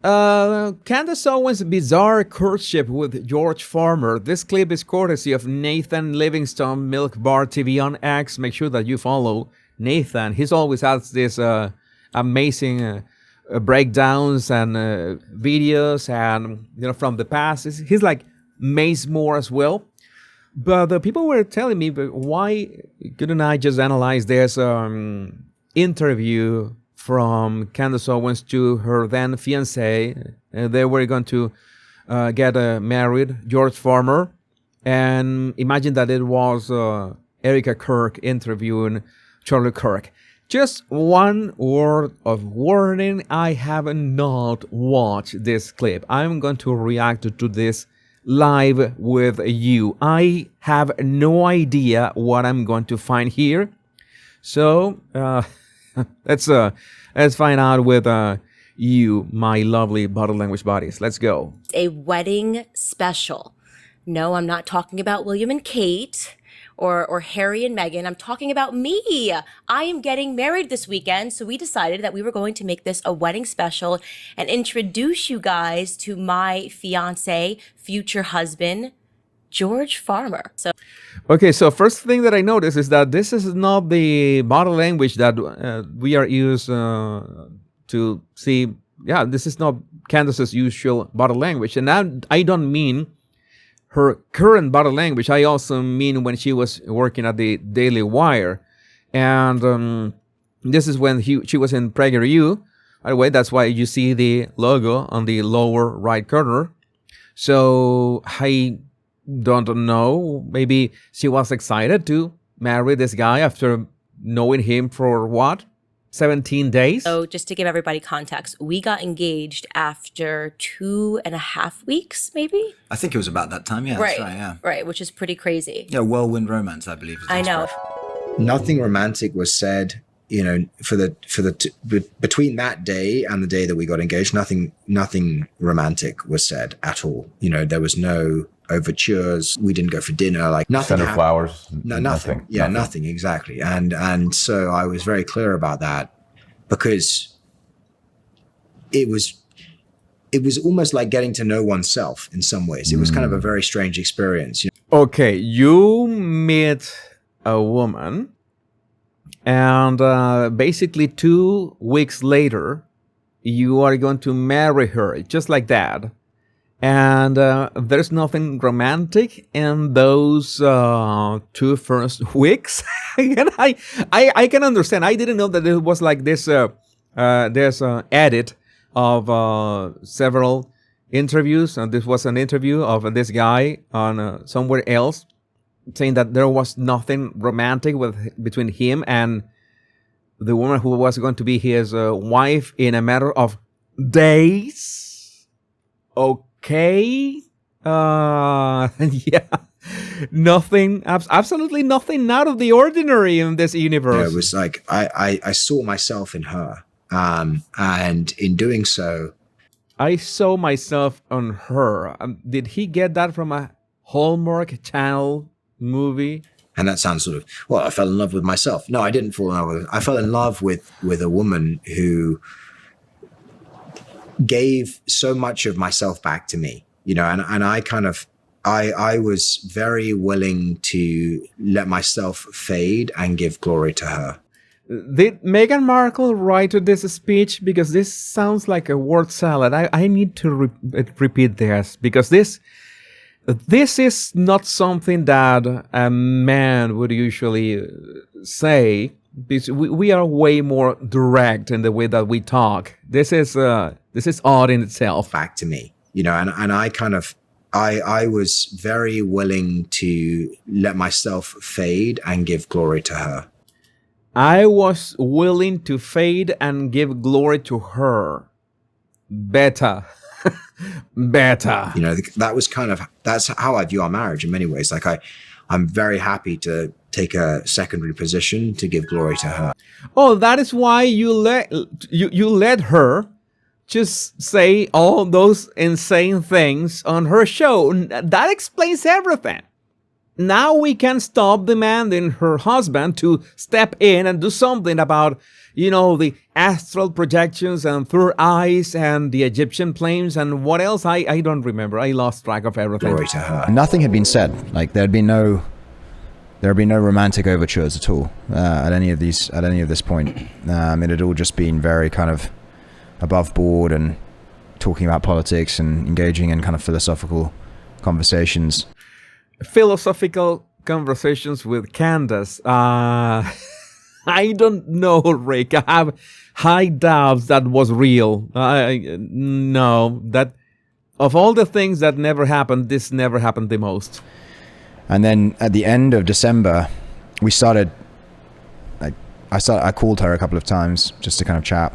Candace Owens' bizarre courtship with George Farmer. This clip is courtesy of Nathan Livingstone, Milk Bar TV on X. Make sure that you follow Nathan. He's always has this amazing breakdowns and videos, and from the past. He's like Mace Moore as well. But the people were telling me, but why couldn't I just analyze this interview from Candace Owens to her then fiance? They were going to get married, George Farmer. And imagine that it was Erica Kirk interviewing Charlie Kirk. Just one word of warning, I have not watched this clip. I'm going to react to this live with you. I have no idea what I'm going to find here. So let's find out with you, my lovely body language buddies. Let's go. A wedding special. No, I'm not talking about William and Kate or Harry and Meghan. I'm talking about me. I am getting married this weekend, so we decided that we were going to make this a wedding special and introduce you guys to my fiance, future husband, George Farmer. Okay, so first thing that I noticed is that this is not the body language that we are used to see. Yeah, this is not Candace's usual body language. And now I don't mean her current body language. I also mean when she was working at the Daily Wire. And this is when she was in PragerU. By the way, that's why you see the logo on the lower right corner. So I don't know. Maybe she was excited to marry this guy after knowing him for what? 17 days? So just to give everybody context, we got engaged after 2.5 weeks, maybe? I think it was about that time, yeah. Right, that's right, yeah. right, which is pretty crazy. Yeah, whirlwind romance, I believe. Is the I know. expression. Nothing romantic was said, between that day and the day that we got engaged. Nothing romantic was said at all. There was no overtures. We didn't go for dinner. Like nothing. Send her flowers. No, nothing. Yeah, nothing exactly. And so I was very clear about that because it was almost like getting to know oneself in some ways. It was kind of a very strange experience. Okay, you meet a woman, and basically 2 weeks later, you are going to marry her, just like that. And there's nothing romantic in those 2 first weeks. And I can understand. I didn't know that it was like this. There's an edit of several interviews. And this was an interview of this guy on somewhere else, saying that there was nothing romantic between him and the woman who was going to be his wife in a matter of days. Okay. Yeah. Nothing, absolutely nothing out of the ordinary in this universe. Yeah, it was like I saw myself in her. And in doing so, I saw myself on her. Did he get that from a Hallmark Channel movie? And that sounds sort of, well, I fell in love with myself. No, I didn't fall in love with her. I fell in love with a woman who gave so much of myself back to me, and I kind of, I was very willing to let myself fade and give glory to her. Did Meghan Markle write this speech? Because this sounds like a word salad. I need to repeat this, because this is not something that a man would usually say. Because we are way more direct in the way that we talk. This is odd in itself. Back to me, and I kind of, I was very willing to let myself fade and give glory to her. I was willing to fade and give glory to her. Better. Better. That was that's how I view our marriage in many ways. Like I'm very happy to take a secondary position to give glory to her. Oh, that is why you let her just say all those insane things on her show. That explains everything. now we can stop demanding her husband to step in and do something about, the astral projections and third eyes and the Egyptian planes and what else? I don't remember. I lost track of everything. Glory to her. Nothing had been said. Like there had been no romantic overtures at all at any of this point. It had all just been very kind of above board and talking about politics and engaging in kind of philosophical conversations. Philosophical conversations with Candace. I don't know, Rick. I have high doubts that was real. No, that of all the things that never happened, this never happened the most. And then at the end of December, we started. I called her a couple of times just to kind of chat,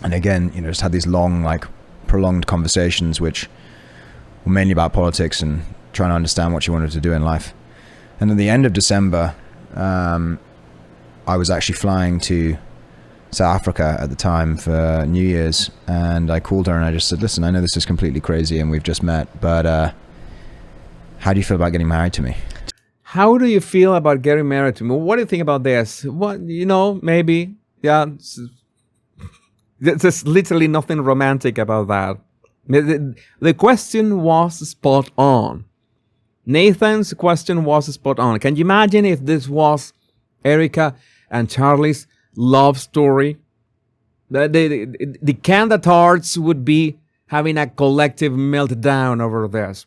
and again, just had these long, prolonged conversations, which were mainly about politics and trying to understand what she wanted to do in life. And at the end of December, I was actually flying to South Africa at the time for New Year's, and I called her and I just said, listen, I know this is completely crazy and we've just met, but how do you feel about getting married to me? How do you feel about getting married to me? What do you think about this? What, maybe, yeah, there's literally nothing romantic about that. The question was spot on. Nathan's question was spot on. Can you imagine if this was Erica and Charlie's love story? The candidates would be having a collective meltdown over this.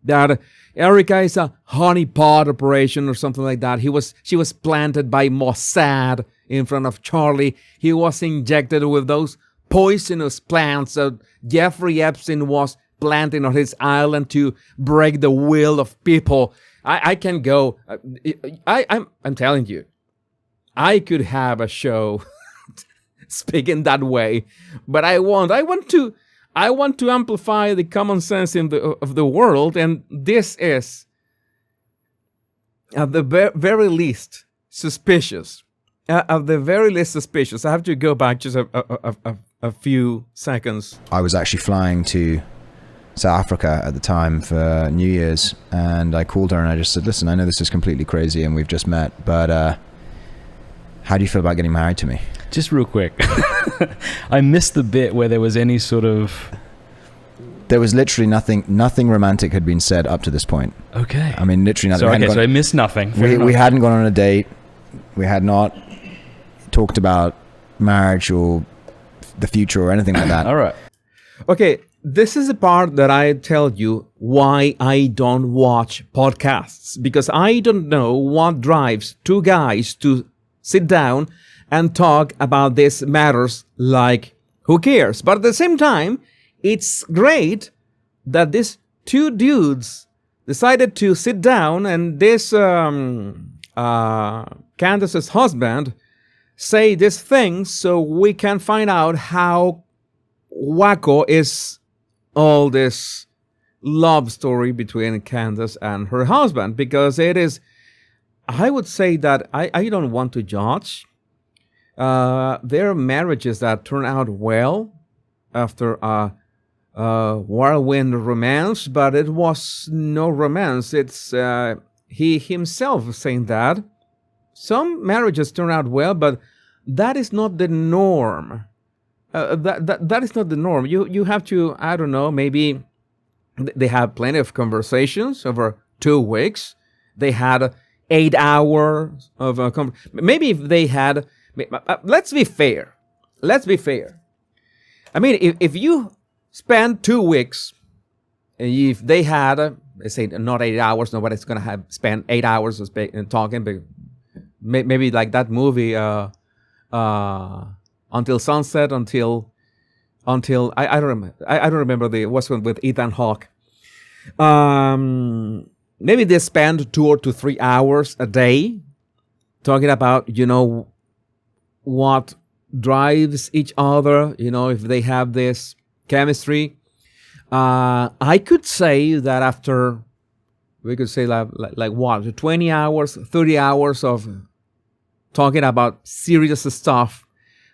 That Erica is a honeypot operation or something like that. She was planted by Mossad in front of Charlie. He was injected with those poisonous plants that Jeffrey Epstein was planting on his island to break the will of people. I can go. I'm telling you, I could have a show speaking that way, but I won't. I want to amplify the common sense of the world, and this is, at the very least, suspicious. At the very least, suspicious. I have to go back just a few seconds. I was actually flying to South Africa at the time for New Year's, and I called her and I just said, listen, I know this is completely crazy and we've just met, but how do you feel about getting married to me? Just real quick. I missed the bit where there was any sort of... There was literally nothing romantic had been said up to this point. Okay. I mean, literally nothing. So I missed nothing. We hadn't gone on a date. We had not talked about marriage or the future or anything like that. All right. Okay, this is the part that I tell you why I don't watch podcasts. Because I don't know what drives two guys to sit down and talk about these matters, like, who cares? But at the same time, it's great that these two dudes decided to sit down and this Candace's husband say these things so we can find out how wacko is all this love story between Candace and her husband. Because it is, I would say that I don't want to judge. There are marriages that turn out well after a whirlwind romance, but it was no romance. It's he himself saying that. Some marriages turn out well, but that is not the norm. That is not the norm. You have to, I don't know, maybe they have plenty of conversations over 2 weeks. They had 8 hours of maybe if they had. Let's be fair. I mean, if you spend 2 weeks, if they had, let's say, not 8 hours, nobody's going to have spent 8 hours of talking, but maybe like that movie, Until Sunset, until I don't remember the what's one with Ethan Hawke. Maybe they spend 2 to 3 hours a day talking about, what drives each other, if they have this chemistry. I could say that after, we could say like what, 20 hours, 30 hours of talking about serious stuff,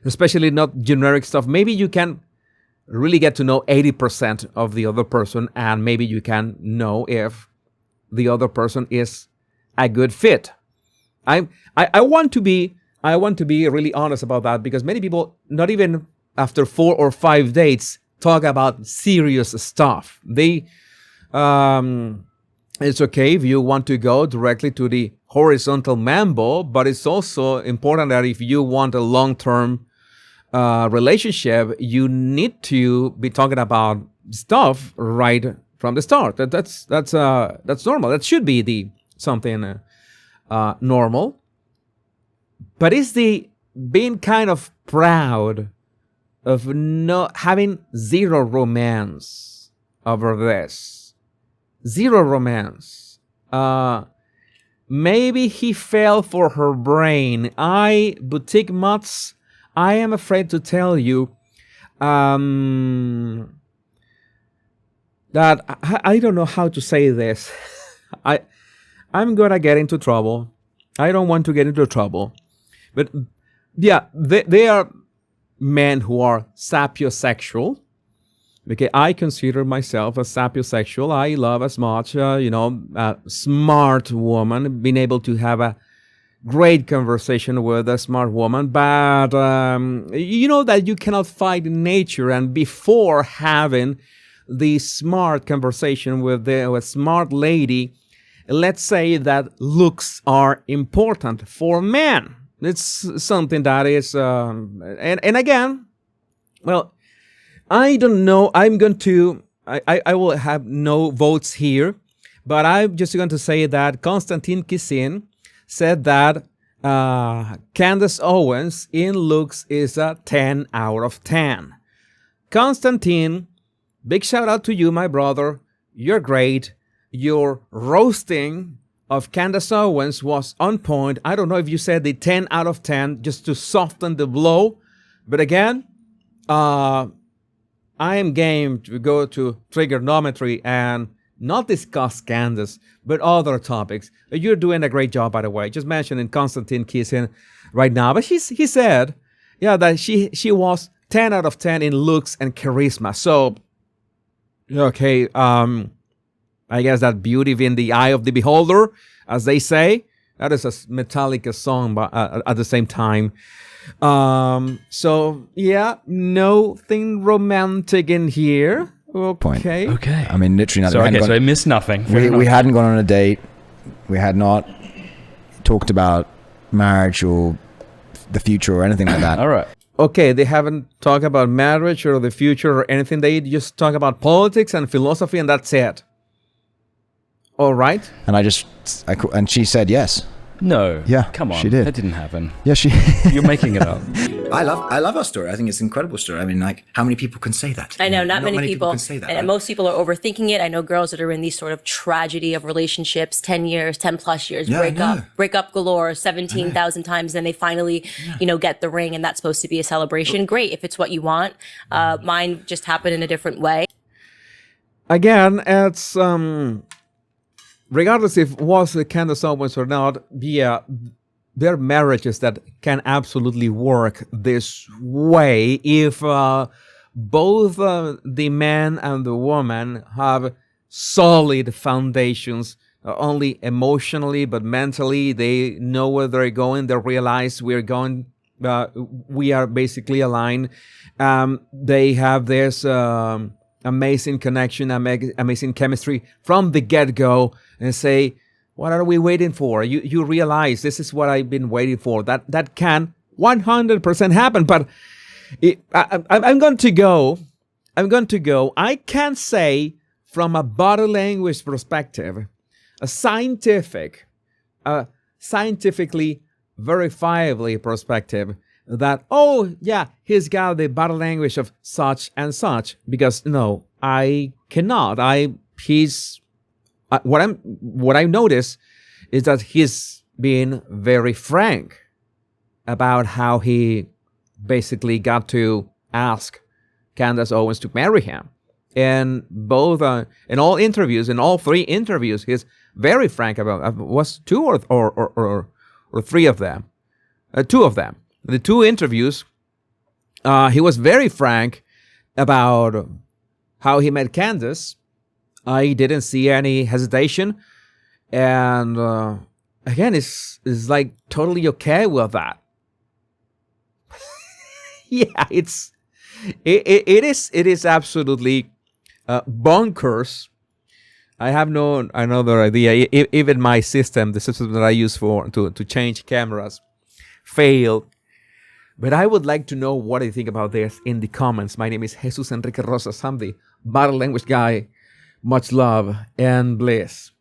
especially not generic stuff, maybe you can really get to know 80% of the other person, and maybe you can know if the other person is a good fit. I want to be really honest about that, because many people, not even after 4 or 5 dates, talk about serious stuff. They it's okay if you want to go directly to the horizontal mambo, but it's also important that if you want a long-term relationship, you need to be talking about stuff right from the start. That's normal. That should be the something normal. But it's the being kind of proud of not having zero romance over this. Zero romance. Maybe he fell for her brain. Boutique Mutts, I am afraid to tell you that I don't know how to say this. I'm gonna get into trouble. I don't want to get into trouble. But yeah, they are men who are sapiosexual. Okay, I consider myself a sapiosexual. I love as much, a smart woman, being able to have a great conversation with a smart woman. But you know that you cannot fight nature, and before having the smart conversation with a smart lady, let's say that looks are important for men. It's something that is, and again, well, I don't know. I will have no votes here, but I'm just going to say that Konstantin Kisin said that Candace Owens in looks is a 10 out of 10. Konstantin, big shout out to you, my brother. You're great. Your roasting of Candace Owens was on point. I don't know if you said the 10 out of 10 just to soften the blow. But again, I am game to go to trigonometry and not discuss Candace, but other topics. You're doing a great job, by the way. Just mentioning Konstantin Kisin right now. But he said, yeah, that she was 10 out of 10 in looks and charisma. So, okay, I guess that beauty in the eye of the beholder, as they say. That is a Metallica song, but at the same time. So yeah, nothing romantic in here. Okay. Okay. I mean, literally So, nothing. so I missed nothing. We hadn't gone on a date. We had not talked about marriage or the future or anything like that. All right. Okay, they haven't talked about marriage or the future or anything. They just talk about politics and philosophy, and that's it. All right. And she said yes. No. Yeah, Come on. she did. That didn't happen. Yeah, she. You're making it up. I love our story. I think it's an incredible story. I mean, like, how many people can say that? I know, not many people can say that. and most people are overthinking it. I know girls that are in these sort of tragedy of relationships, 10 years, 10 plus years, Yeah, break up galore 17,000 times. Then they finally, get the ring, and that's supposed to be a celebration. Great. If it's what you want. Mine just happened in a different way. Again, it's regardless if it was Candace Owens or not, yeah, there are marriages that can absolutely work this way if both the man and the woman have solid foundations, only emotionally but mentally. They know where they're going. They realize we are basically aligned. They have this amazing connection, amazing chemistry from the get-go, and say, what are we waiting for? You realize this is what I've been waiting for. That can 100% happen. But I'm going to go. I can say from a body language perspective, a scientifically verifiably perspective, that, oh yeah, he's got the body language of such and such, because no, I cannot. What I notice is that he's being very frank about how he basically got to ask Candace Owens to marry him. And both in all three interviews, he's very frank about. Was two or three of them, two of them. The two interviews, he was very frank about how he met Candace. I didn't see any hesitation, and again, is like totally okay with that. Yeah, it is absolutely bonkers. I have no another idea. Even my system, the system that I use to change cameras, failed. But I would like to know what you think about this in the comments. My name is Jesus Enrique Rosas. I'm the body language guy. Much love and bliss.